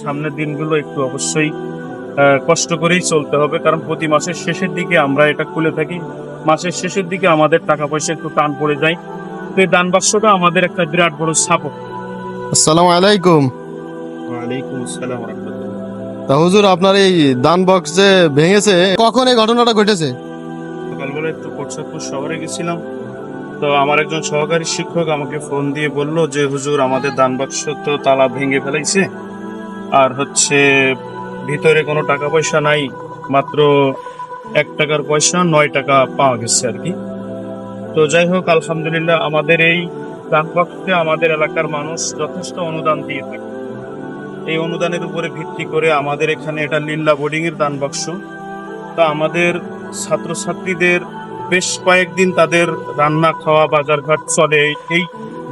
সামনের দিনগুলো একটু অবশ্যই কষ্ট করেই চলতে হবে, কারণ প্রতি মাসের শেষের দিকে আমরা এটা খুলে থাকি। মাসের শেষের দিকে আমাদের টাকা পয়সা একটু টান পড়ে যায়। তো এই দান বাক্সটা আমাদের একটা বিরাট বড় সাপোর্ট। আসসালামু আলাইকুম। ওয়ালাইকুম আসসালাম ওয়া রাহমাতুল্লাহ। তা হুজুর, আপনার এই দান বক্স যে ভেঙেছে, কখন এই ঘটনাটা ঘটেছে? সকালবেলা একটু কোটসাদপুর শহরে গেছিলাম। তো আমার একজন সহকারী শিক্ষক আমাকে ফোন দিয়ে বলল যে হুজুর, আমাদের দান বাক্স তো তালা ভেঙে ফেলাইছে, আর হচ্ছে ভিতরে কোনো টাকা পয়সা নাই, মাত্র 1 টাকার পয়সা 9 টাকা পাওয়া গেছে আর কি। তো যাই হোক, আলহামদুলিল্লাহ আমাদের এই দান বাক্সে আমাদের এলাকার মানুষ যথেষ্ট অনুদান দিয়ে থাকে। এই অনুদানের উপরে ভিত্তি করে আমাদের এখানে এটা লিল্লা বোর্ডিং এর দান বাক্স। তা আমাদের ছাত্রছাত্রীদের বেশ কয়েকদিন তাদের রান্না খাওয়া বাজারঘাট চলে এই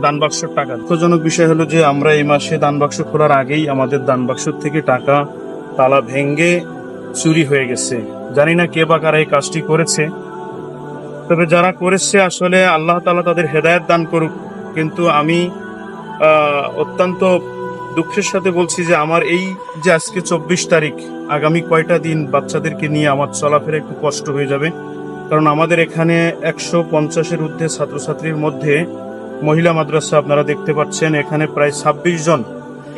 দান বাক্সের টাকা। দুঃখজনক বিষয় হলো যে আমরা এই মাসে দান বাক্স খোলার আগেই আমাদের দান বাক্স থেকে টাকা তালা ভেঙে চুরি হয়ে গেছে। জানি না কে বা কারা এই কাজটি করেছে, তবে যারা করেছে আসলে আল্লাহ তাআলা তাদের হেদায়েত দান করুক। কিন্তু আমি অত্যন্ত দুঃখের সাথে বলছি যে আমার এই যে আজকে 24 তারিখ, আগামী কয়টা দিন বাচ্চাদেরকে নিয়ে আমার চলাফেরা একটু কষ্ট হয়ে যাবে। কারণ আমাদের এখানে 150-এর ঊর্ধ্বে ছাত্রছাত্রীর মধ্যে মহিলা মাদ্রাসা আপনারা দেখতে পাচ্ছেন, এখানে প্রায় 26 জন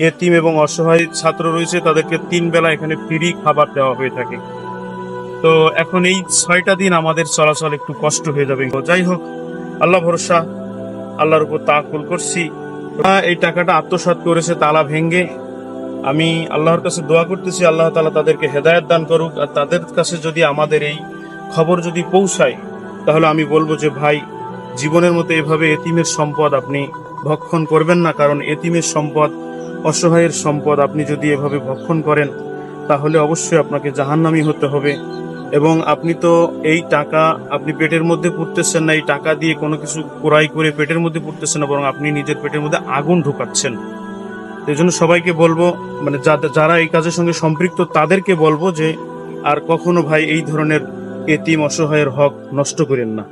এতিম এবং অসহায় ছাত্র রয়েছে। তাদেরকে 3 বেলা এখানে ফ্রি খাবার দেওয়া হয়ে থাকে। তো এখন এই 6টা দিন আমাদের চলাচল একটু কষ্ট হয়ে যাবে। তো যাই হোক, আল্লাহ ভরসা, আল্লাহর উপর তাওয়াক্কুল করছি। এই টাকাটা আত্মসাৎ করেছে তালা ভেঙ্গে। আমি আল্লাহর কাছে দোয়া করতেছি আল্লাহ তাআলা তাদেরকে হেদায়েত দান করুক। আর তাদের কাছে যদি আমাদের এই খবর যদি পৌঁছায়, তাহলে আমি বলবো যে ভাই, জীবনের মতো এভাবে এতিমের সম্পদ আপনি ভক্ষণ করবেন না। কারণ এতিমের সম্পদ, অসহায়ের সম্পদ আপনি যদি এভাবে ভক্ষণ করেন, তাহলে অবশ্যই আপনাকে জাহান্নামী হতে হবে। এবং আপনি তো এই টাকা আপনি পেটের মধ্যে পুড়তেছেন না, এই টাকা দিয়ে কোনো কিছু ক্রয় করে পেটের মধ্যে পুড়তেছেন না, বরং আপনি নিজের পেটের মধ্যে আগুন ঢুকাচ্ছেন। এই জন্য সবাইকে বলবো, মানে যারা এই কাজের সঙ্গে সম্পৃক্ত তাদেরকে বলবো যে আর কখনো ভাই এই ধরনের এতিম অসহায়ের হক নষ্ট করেন না।